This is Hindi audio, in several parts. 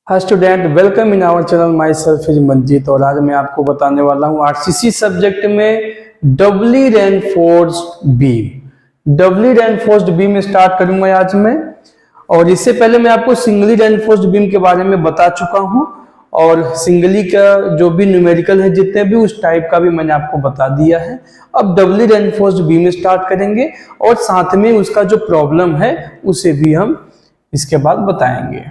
Hi student, welcome in our channel. Myself is Manjeet और आज मैं आपको बताने वाला हूँ आरसीसी सब्जेक्ट में doubly reinforced beam. Doubly reinforced beam start करूंगा आज मैं। और इससे पहले मैं आपको सिंगली रेनफोर्स्ड बीम के बारे में बता चुका हूँ और सिंगली का जो भी न्यूमेरिकल है जितने भी उस टाइप का भी मैंने आपको बता दिया है। अब डबली रेनफोर्स्ड बीम स्टार्ट करेंगे और साथ में उसका जो प्रॉब्लम है उसे भी हम इसके बाद बताएंगे।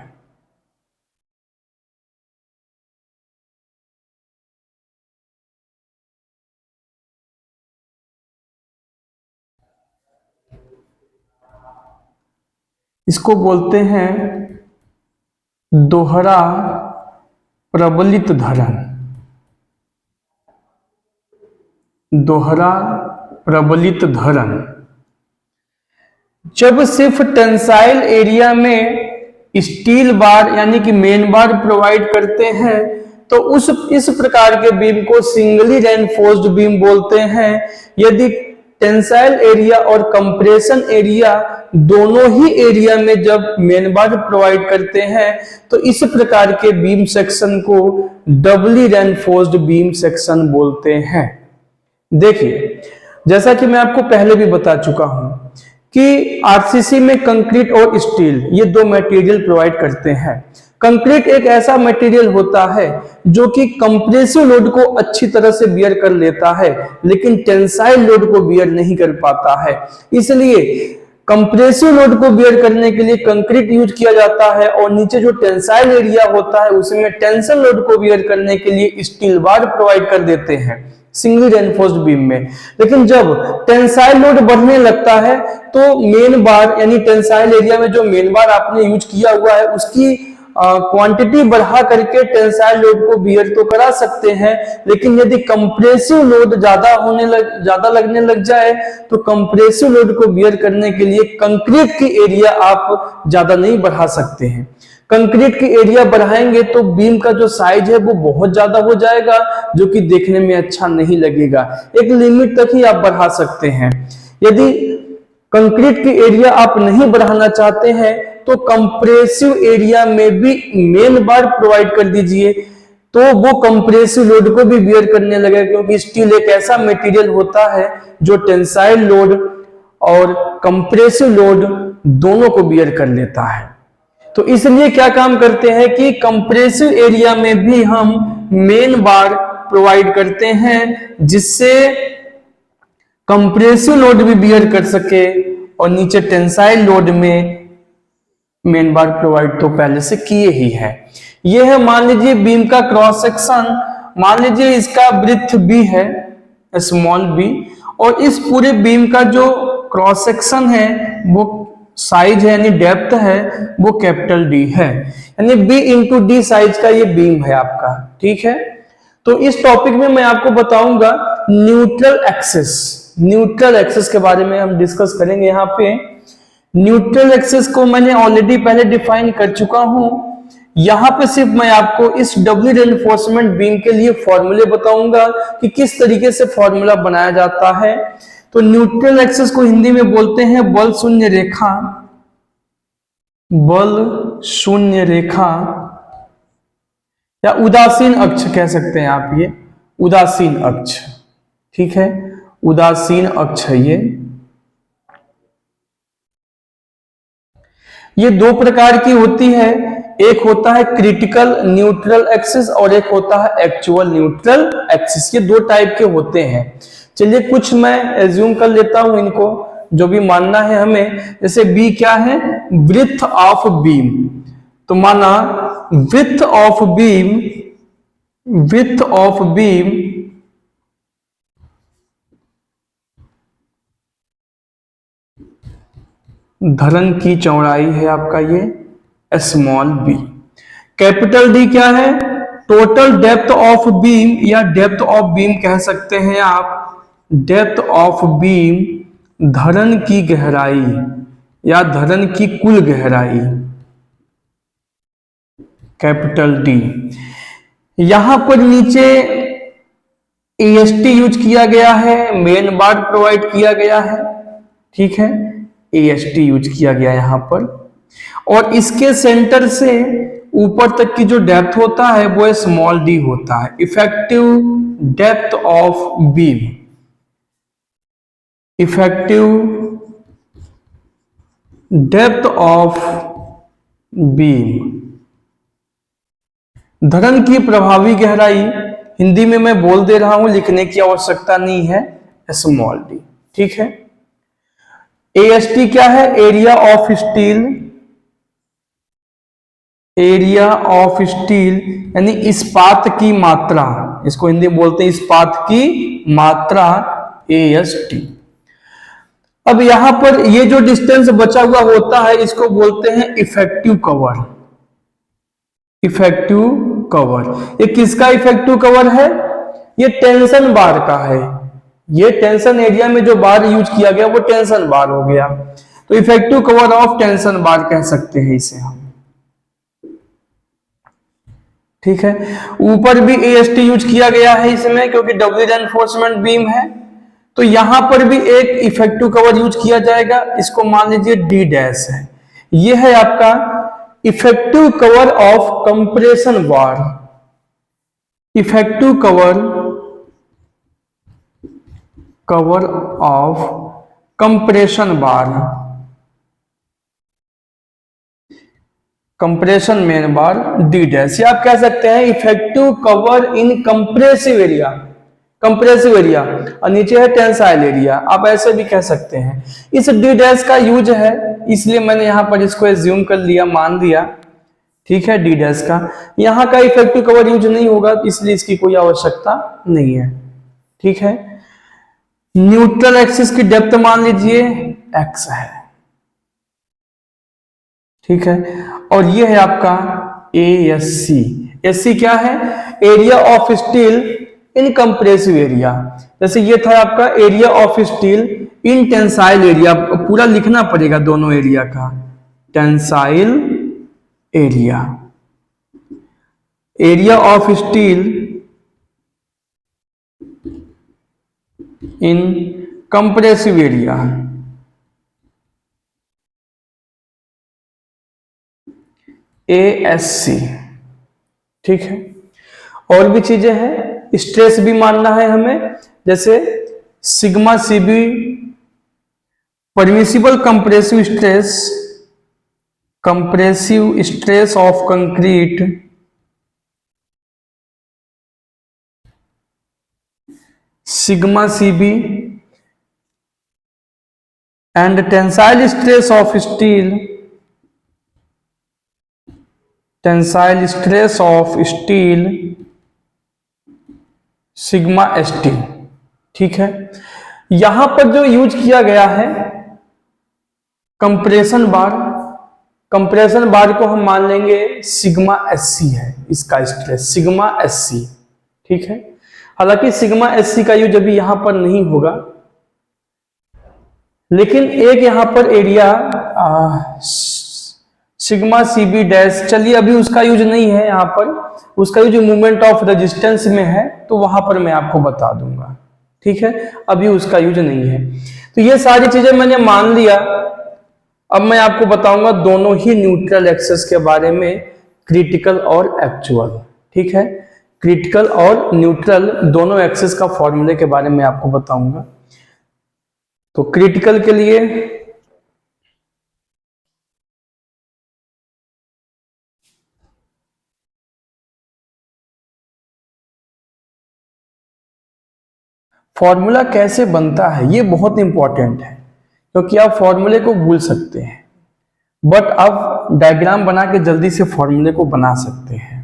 इसको बोलते हैं दोहरा प्रबलित धरण। दोहरा प्रबलित धरण जब सिर्फ टेंसाइल एरिया में स्टील बार यानी कि मेन बार प्रोवाइड करते हैं तो इस प्रकार के बीम को सिंगली रेनफोर्स्ड बीम बोलते हैं। यदि टेंसाइल एरिया और कंप्रेशन एरिया दोनों ही एरिया में जब मेन बार प्रोवाइड करते हैं तो इस प्रकार के बीम सेक्शन को डबली रेनफोर्स्ड बीम सेक्शन बोलते हैं। देखिए, जैसा कि मैं आपको पहले भी बता चुका हूं कि आरसीसी में कंक्रीट और स्टील ये दो मटेरियल प्रोवाइड करते हैं। कंक्रीट एक ऐसा मटेरियल होता है जो कि कंप्रेसिव लोड को अच्छी तरह से बियर कर लेता है लेकिन टेंसाइल लोड को बियर नहीं कर पाता है। इसलिए कंप्रेसिव लोड को बियर करने के लिए कंक्रीट यूज किया जाता है और नीचे जो टेंसाइल एरिया होता है उसमें टेंशन लोड को बियर करने के लिए स्टील बार प्रोवाइड कर देते हैं सिंगली रेनफोर्स्ड बीम में। लेकिन जब टेंसाइल लोड बढ़ने लगता है तो मेन बार यानी टेंसाइल एरिया में जो मेन बार आपने यूज किया हुआ है उसकी क्वांटिटी बढ़ा करके टेंसाइल लोड को बियर तो करा सकते हैं, लेकिन यदि कंप्रेसिव लोड ज्यादा लगने लग जाए तो कंप्रेसिव लोड को बियर करने के लिए कंक्रीट की एरिया आप ज्यादा नहीं बढ़ा सकते हैं। कंक्रीट की एरिया बढ़ाएंगे तो बीम का जो साइज है वो बहुत ज्यादा हो जाएगा जो कि देखने में अच्छा नहीं लगेगा। एक लिमिट तक ही आप बढ़ा सकते हैं। यदि कंक्रीट की एरिया आप नहीं बढ़ाना चाहते हैं तो कंप्रेसिव एरिया में भी मेन बार प्रोवाइड कर दीजिए तो वो कंप्रेसिव लोड को भी बियर करने लगेगा, क्योंकि स्टील एक ऐसा मटेरियल होता है जो टेंसाइल लोड और कंप्रेसिव लोड दोनों को बियर कर लेता है। तो इसलिए क्या काम करते हैं कि कंप्रेसिव एरिया में भी हम मेन बार प्रोवाइड करते हैं जिससे कंप्रेसिव लोड भी बियर कर सके और नीचे टेंसाइल लोड में मेन बार प्रोवाइड तो पहले से किए ही है। यह है, मान लीजिए बीम का क्रॉस सेक्शन, मान लीजिए इसका ब्रेड्थ बी है, स्मॉल बी, और इस पूरे बीम का जो क्रॉस सेक्शन है वो साइज है यानी डेप्थ है वो कैपिटल डी है, यानी बी इंटू डी साइज का ये बीम है आपका। ठीक है, तो इस टॉपिक में मैं आपको बताऊंगा न्यूट्रल एक्सिस। न्यूट्रल एक्सिस के बारे में हम डिस्कस करेंगे। यहाँ पे न्यूट्रल एक्सिस को मैंने ऑलरेडी पहले डिफाइन कर चुका हूं। यहां पे सिर्फ मैं आपको इस डबली रेनफोर्समेंट बीम के लिए फॉर्मूले बताऊंगा कि किस तरीके से फॉर्मूला बनाया जाता है। तो न्यूट्रल एक्सिस को हिंदी में बोलते हैं बल शून्य रेखा। बल शून्य रेखा या उदासीन अक्ष कह सकते हैं आप, ये उदासीन अक्ष। ठीक है, उदासीन अक्ष है ये दो प्रकार की होती है। एक होता है क्रिटिकल न्यूट्रल एक्सिस और एक होता है एक्चुअल न्यूट्रल एक्सिस। ये दो टाइप के होते हैं। चलिए कुछ मैं एज्यूम कर लेता हूं इनको, जो भी मानना है हमें। जैसे बी क्या है, ब्रेड्थ ऑफ बीम, तो माना width of beam, width of beam धरण की चौड़ाई है आपका ये स्मॉल बी। कैपिटल डी क्या है, टोटल डेप्थ ऑफ बीम या डेप्थ ऑफ बीम कह सकते हैं आप, डेप्थ ऑफ बीम धरण की गहराई या धरण की कुल गहराई, कैपिटल डी। यहां पर नीचे एएसटी यूज किया गया है, मेन बार प्रोवाइड किया गया है। ठीक है, एएसटी यूज किया गया यहां पर, और इसके सेंटर से ऊपर तक की जो डेप्थ होता है वो स्मॉल डी होता है। Effective depth of beam, effective depth of beam, धरन की प्रभावी गहराई, हिंदी में मैं बोल दे रहा हूं, लिखने की आवश्यकता नहीं है, स्मॉल डी। ठीक है। एएसटी क्या है? Area of steel, area of steel यानी इस्पात की मात्रा, इसको हिंदी में बोलते हैं इस्पात की मात्रा, एएसटी। अब यहां पर ये जो डिस्टेंस बचा हुआ होता है इसको बोलते हैं इफेक्टिव कवर, इफेक्टिव कवर। ये किसका इफेक्टिव कवर है? ये टेंशन बार का है। ये टेंशन एरिया में जो बार यूज किया गया वो टेंशन बार हो गया, तो इफेक्टिव कवर ऑफ टेंशन बार कह सकते हैं इसे हम। ठीक है। ऊपर भी एएसटी यूज किया गया है इसमें क्योंकि डबल रेनफोर्समेंट बीम है, तो यहां पर भी एक इफेक्टिव कवर यूज किया जाएगा, इसको मान लीजिए डी डैश है। यह है आपका effective cover of compression bar, effective cover of compression bar, compression main bar D dash, या आप कह सकते हैं effective cover in compressive area, compressive area, और नीचे है टेंसाइल एरिया, आप ऐसे भी कह सकते हैं। इस डी डैश का यूज है इसलिए मैंने यहां पर इसको एज्यूम कर लिया, मान लिया। ठीक है। डी डैश का यहां का इफेक्टिव कवर यूज नहीं होगा इसलिए इसकी कोई आवश्यकता नहीं है। ठीक है। न्यूट्रल एक्सिस की डेप्थ मान लीजिए एक्स है। ठीक है। और ये है आपका एएससी। एससी क्या है? Area of steel in compressive area. जैसे ये था आपका area of steel in tensile area, पूरा लिखना पड़ेगा दोनों एरिया का, tensile area, area of steel in compressive area, ASC. ठीक है। और भी चीजें हैं, स्ट्रेस भी मानना है हमें, जैसे sigma CB permissible compressive stress, compressive stress of concrete, sigma CB and tensile stress of steel, tensile stress of steel sigma ST. ठीक है। यहां पर जो यूज किया गया है कंप्रेशन बार, कंप्रेशन बार को हम मान लेंगे सिग्मा एससी है, इसका स्ट्रेस सिग्मा एससी। ठीक है। हालांकि सिग्मा एससी का यूज अभी यहां पर नहीं होगा, लेकिन एक यहां पर एरिया सिग्मा सीबी डैश, चलिए अभी उसका यूज नहीं है यहां पर, उसका यूज मूवमेंट ऑफ रेजिस्टेंस में है, तो वहां पर मैं आपको बता दूंगा। ठीक है। अभी उसका यूज नहीं है। तो ये सारी चीजें मैंने मान लिया। अब मैं आपको बताऊंगा दोनों ही न्यूट्रल एक्सेस के बारे में, क्रिटिकल और एक्चुअल। ठीक है। क्रिटिकल और न्यूट्रल दोनों एक्सेस का फॉर्मूले के बारे में आपको बताऊंगा। तो क्रिटिकल के लिए फॉर्मूला कैसे बनता है ये बहुत इंपॉर्टेंट है, क्योंकि आप फॉर्मूले को भूल सकते हैं, बट आप डायग्राम बना के जल्दी से फॉर्मूले को बना सकते हैं।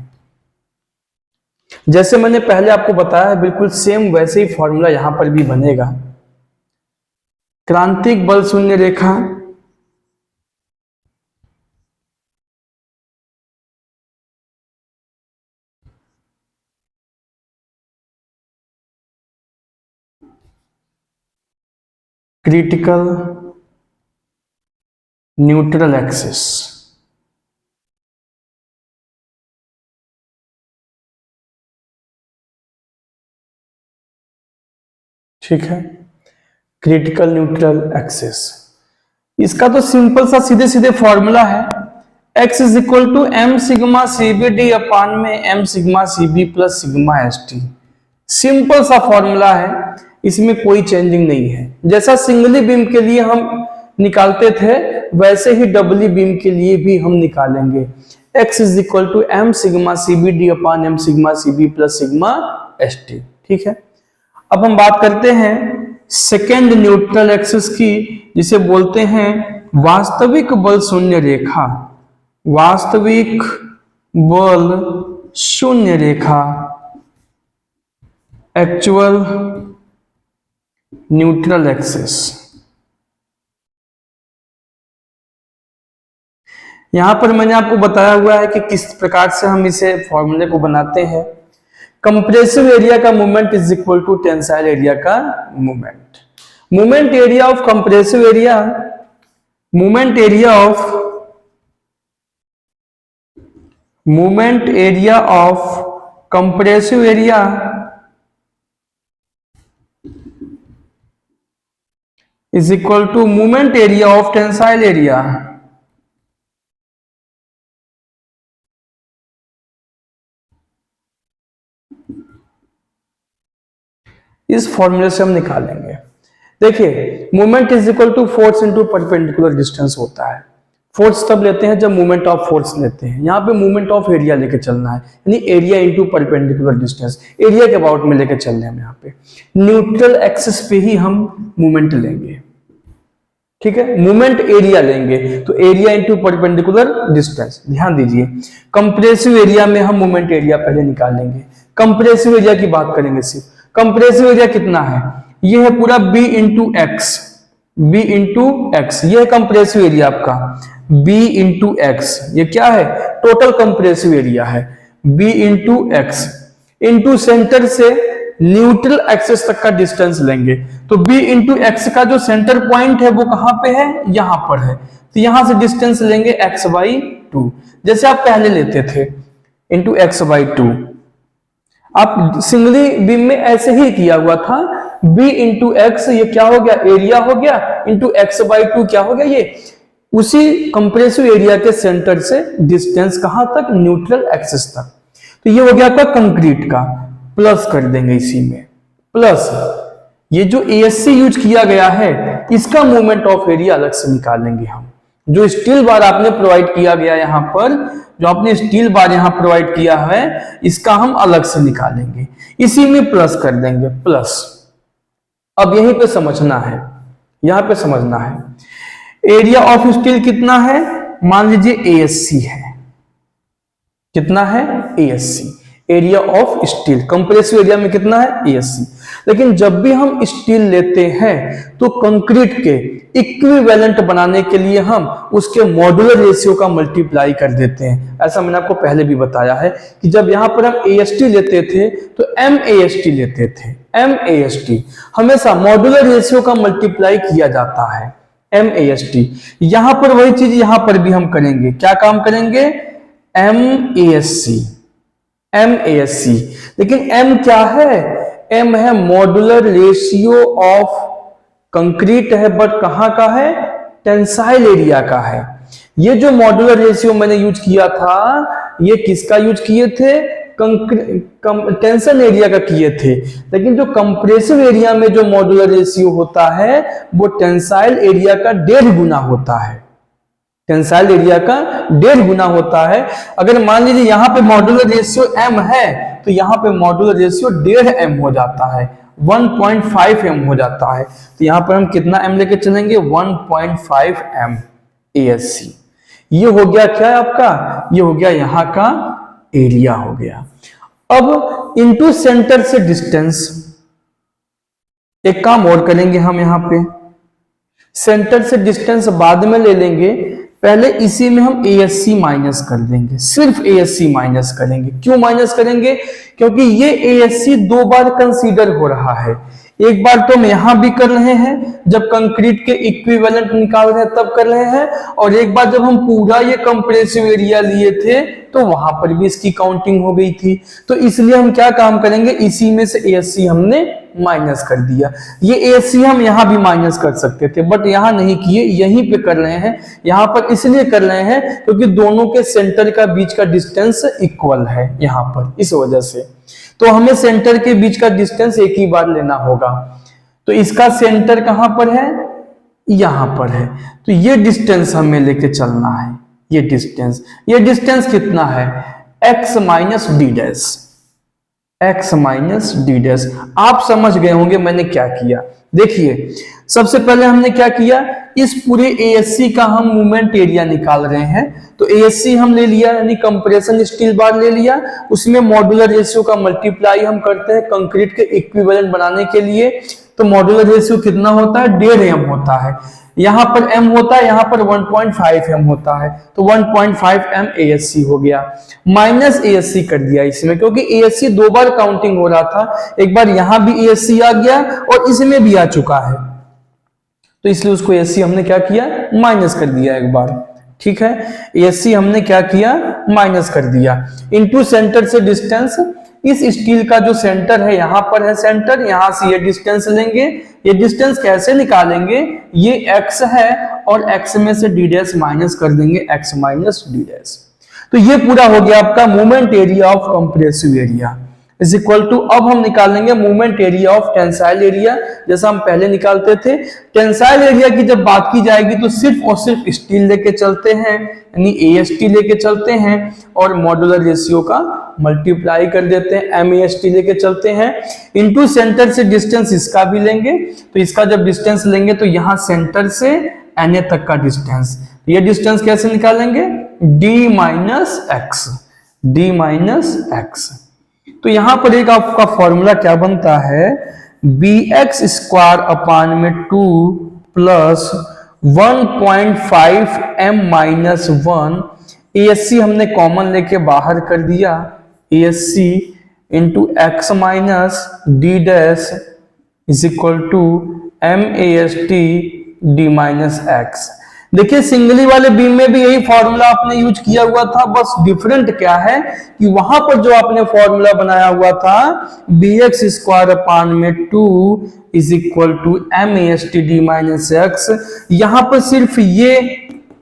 जैसे मैंने पहले आपको बताया है बिल्कुल सेम वैसे ही फॉर्मूला यहां पर भी बनेगा। क्रांतिक बल शून्य रेखा, क्रिटिकल न्यूट्रल एक्सिस, ठीक है। क्रिटिकल न्यूट्रल एक्सिस, इसका तो सिंपल सा सीधे सीधे फॉर्मूला है, x is equal to m sigma CBD upon में m sigma CB plus sigma ST। Simple सा फॉर्मूला है, इसमें कोई चेंजिंग नहीं है। जैसा सिंगली बीम के लिए हम निकालते थे वैसे ही डबली बीम के लिए भी हम निकालेंगे। x is equal to m sigma CBD upon m sigma CB plus sigma ST। ठीक है, अब हम बात करते हैं सेकेंड न्यूट्रल एक्सिस की, जिसे बोलते हैं वास्तविक बल शून्य रेखा। वास्तविक बल शून्य रेखा, एक्चुअल न्यूट्रल एक्सिस। यहां पर मैंने आपको बताया हुआ है कि किस प्रकार से हम इसे फॉर्मूले को बनाते हैं। कंप्रेसिव एरिया का moment is equal to tensile area का moment. Moment area of compressive area, moment area of compressive area is equal to moment area of tensile area. इस फॉर्मूले से हम निकालेंगे। देखिए, moment is equal to force into perpendicular distance होता है। फोर्स तब लेते हैं जब मोमेंट ऑफ फोर्स लेते हैं। यहाँ पे मोमेंट ऑफ एरिया लेके चलना है, यानी area into perpendicular distance, area के अबाउट में लेके चल रहे हैं हम। यहाँ पे न्यूट्रल एक्सिस पे ही हम मोमेंट लेंगे। ठीक है, मोमेंट एरिया लेंगे तो एरिया इनटू परपेंडिकुलर डिस्टेंस। ध्यान दीजिए, कंप्रेसिव एरिया में हम मोमेंट एरिया पहले निकालेंगे। कंप्रेसिव एरिया की बात करेंगे सिर्फ। कंप्रेसिव एरिया कितना है? ये है पूरा B into x, B into x, ये है कंप्रेसिव एरिया आपका B इंटू एक्स। ये क्या है? टोटल कंप्रेसिव एरिया है B into x into centre से न्यूट्रल एक्सिस तक का डिस्टेंस लेंगे। तो B इंटू एक्स का जो सेंटर पॉइंट है वो कहां पे है? यहां पर है। तो यहां से डिस्टेंस लेंगे x/2, जैसे आप पहले लेते थे, इंटू x/2। आप सिंगली बीम में ऐसे ही किया हुआ था, B इंटू एक्स, ये क्या हो गया? एरिया हो गया, इंटू x/2 क्या हो गया? ये उसी कंप्रेसिव एरिया के सेंटर से डिस्टेंस कहां तक? न्यूट्रल एक्सिस तक। तो ये हो गया आपका कंक्रीट का, प्लस कर देंगे इसी में, प्लस ये जो ASC यूज किया गया है इसका मोमेंट ऑफ एरिया अलग से निकालेंगे हम। जो स्टील बार आपने प्रोवाइड किया गया यहाँ पर, जो आपने स्टील बार यहाँ प्रोवाइड किया है, इसका हम अलग से निकालेंगे, इसी में प्लस कर देंगे, प्लस। अब यहीं पे समझना है, यहां पे समझना है। एरिया ऑफ स्टील कितना है? मान लीजिए ASC है। कितना है? ASC, area of steel. Compressive area में कितना है? ASC। लेकिन जब भी हम स्टील लेते हैं तो कंक्रीट के इक्विवेलेंट बनाने के लिए हम उसके मॉड्यूलर रेशियो का मल्टीप्लाई कर देते हैं। ऐसा मैंने आपको पहले भी बताया है कि जब यहां पर हम AST लेते थे तो MAST लेते थे। MAST हमेशा मॉड्यूलर रेशियो का मल्टीप्लाई किया जाता है, MAST। यहां पर वही चीज यहां पर भी हम करेंगे। क्या काम करेंगे? MASC। लेकिन M क्या है? M है मॉड्यूलर रेशियो ऑफ कंक्रीट है, बट कहां का है? टेंसाइल एरिया का है। ये जो मॉड्यूलर रेशियो मैंने यूज किया था, ये किसका यूज किए थे? टेंशन एरिया का किए थे। लेकिन जो कंप्रेसिव एरिया में जो मॉड्यूलर रेशियो होता है वो टेंसाइल एरिया का 1.5 गुना होता है। टेंसाइल एरिया का 1.5 गुना होता है। अगर मान लीजिए यहाँ पे मॉड्यूलर रेशियो M है तो यहाँ पे मॉड्यूलर रेशियो 1.5 M हो जाता है, 1.5 M हो जाता है। तो यहाँ पर हम कितना M लेके चलेंगे? 1.5 M ASC। ये हो गया क्या आपका? ये हो गया यहाँ का एरिया हो गया। अब इनटू सेंटर से डिस्टेंस, एक काम और करेंगे हम यहाँ पे, सेंटर से डिस्टेंस बाद में ले लेंगे, पहले इसी में हम ASC माइनस कर देंगे, सिर्फ ASC माइनस करेंगे। क्यों माइनस करेंगे? क्योंकि ये ASC 2 बार कंसीडर हो रहा है। एक बार तो हम यहां भी कर रहे हैं जब कंक्रीट के इक्विवेलेंट निकाल रहे हैं तब कर रहे हैं, और एक बार जब हम पूरा ये कंप्रेसिव एरिया लिए थे तो वहां पर भी इसकी काउंटिंग हो गई थी। तो इसलिए हम क्या काम करेंगे? इसी में से ASC हमने माइनस कर दिया। ये AC हम यहाँ भी माइनस कर सकते थे, बट यहाँ नहीं किए, यहीं पे कर रहे हैं। यहाँ पर इसलिए कर रहे हैं क्योंकि दोनों के सेंटर का बीच का डिस्टेंस इक्वल है यहाँ पर, इस वजह से। तो हमें सेंटर के बीच का डिस्टेंस एक ही बार लेना होगा। तो इसका सेंटर कहां पर है? यहां पर है। तो ये डिस्टेंस हमें लेके चलना है। ये डिस्टेंस कितना है? x minus d dash, x minus d dash. आप समझ गए होंगे मैंने क्या किया। देखिए, सबसे पहले हमने क्या किया, इस पूरे ASC का हम मूवमेंट एरिया निकाल रहे हैं। तो ASC हम ले लिया, यानी कंप्रेशन स्टील बार ले लिया, उसमें मॉड्यूलर रेशियो का मल्टीप्लाई हम करते हैं कंक्रीट के इक्विवेलेंट बनाने के लिए। तो मॉड्यूलर रेशियो कितना होता है? 1.5 m होता है। यहाँ पर m होता है, यहाँ पर 1.5 m होता है। तो 1.5 m ASC हो गया, माइनस ASC कर दिया इसमें, क्योंकि ASC 2 बार काउंटिंग हो रहा था। एक बार यहाँ भी ASC आ गया और इसमें भी आ चुका है, तो इसलिए उसको ASC हमने क्या किया? माइनस कर दिया एक बार। ठीक है, ASC हमने क्या किया? माइनस कर दिया। इनटू सेंटर से डिस्टेंस, इस स्टील का जो सेंटर है यहाँ पर है सेंटर, यहां से ये डिस्टेंस लेंगे। ये डिस्टेंस कैसे निकालेंगे? ये x है और x में से d डैश माइनस कर देंगे, x माइनस d डैश। तो ये पूरा हो गया आपका moment area of compressive area is equal to, अब हम निकालेंगे moment area of tensile area, जैसा हम पहले निकालते थे। टेंसाइल एरिया की जब बात की जाएगी तो सिर्फ और सिर्फ स्टील लेके चलते हैं, यानी AST लेके चलते हैं, और मॉड्यूलर रेशियो का मल्टीप्लाई कर देते हैं, MAST लेके चलते हैं। इनटू सेंटर से डिस्टेंस इसका भी लेंगे, तो इसका जब डिस्टेंस लेंगे तो यहाँ सेंटर से NA तक का डिस्टेंस, ये डिस्टेंस कैसे निकालेंगे? D minus x. तो यहां पर एक आपका फॉर्मूला क्या बनता है? bx स्क्वायर अपान में 2 प्लस 1.5 m माइनस 1, ASC हमने कॉमन लेके बाहर कर दिया, ASC into x minus d dash is equal to MAST d minus x. देखिए, सिंगली वाले बीम में भी यही फॉर्मूला आपने यूज किया हुआ था, बस डिफरेंट क्या है कि वहां पर जो आपने फॉर्मूला बनाया हुआ था bx स्क्वायर अपान में 2 is equal to MAST d minus x, यहां पर सिर्फ ये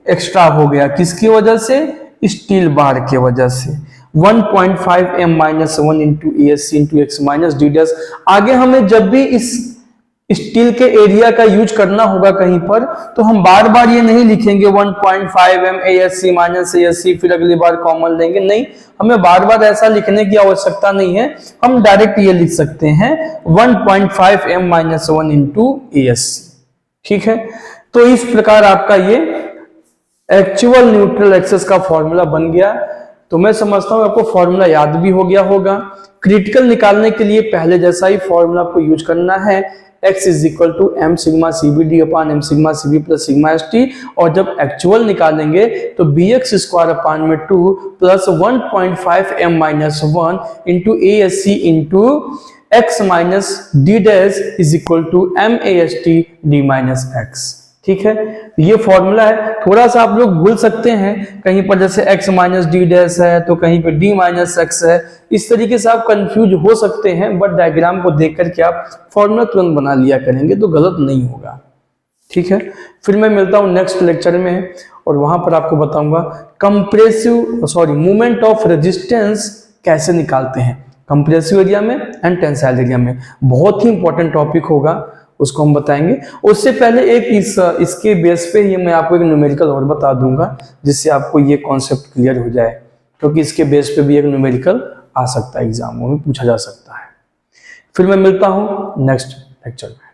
एक्स्ट्रा हो गया, किसकी वजह से? स्टील बार के वजह से। 1.5 m minus 1 into ASC into x minus d dash. आगे हमें जब भी इस स्टील के एरिया का यूज करना होगा कहीं पर, तो हम बार बार ये नहीं लिखेंगे 1.5 m ASC माइनस ASC फिर अगली बार कॉमन लेंगे, नहीं, हमें बार बार ऐसा लिखने की आवश्यकता नहीं है। हम डायरेक्ट ये लिख सकते हैं 1.5 m माइनस 1 इंटू ASC। ठीक है, तो इस प्रकार आपका ये एक्चुअल न्यूट्रल एक्सेस का फॉर्मूला बन गया। तो मैं समझता हूं आपको फॉर्मूला याद भी हो गया होगा। क्रिटिकल निकालने के लिए पहले जैसा ही फॉर्मूला आपको यूज करना है, x is equal to m sigma CBD upon m sigma CB plus sigma ST, और जब एक्चुअल निकालेंगे तो bx स्क्वायर अपान में 2 plus 1.5 m minus 1 into ASC into x minus d dash is equal to MAST d minus x। ठीक है, ये फॉर्मूला है। थोड़ा सा आप लोग भूल सकते हैं, कहीं पर जैसे x माइनस डी डैश है तो कहीं पर d माइनस एक्स है, इस तरीके से आप कंफ्यूज हो सकते हैं, बट डायग्राम को देख करके आप फॉर्मूला तुरंत बना लिया करेंगे तो गलत नहीं होगा। ठीक है, फिर मैं मिलता हूं नेक्स्ट लेक्चर में, और वहां पर आपको बताऊंगा मूवमेंट ऑफ रेजिस्टेंस कैसे निकालते हैं कंप्रेसिव एरिया में एंड टेंसाइल एरिया में। बहुत ही इंपॉर्टेंट टॉपिक होगा, उसको हम बताएंगे। उससे पहले एक इसके बेस पे ये मैं आपको एक न्यूमेरिकल और बता दूंगा, जिससे आपको ये कॉन्सेप्ट क्लियर हो जाए, क्योंकि इसके बेस पे भी एक न्यूमेरिकल आ सकता है, एग्जामों में पूछा जा सकता है। फिर मैं मिलता हूं नेक्स्ट लेक्चर में।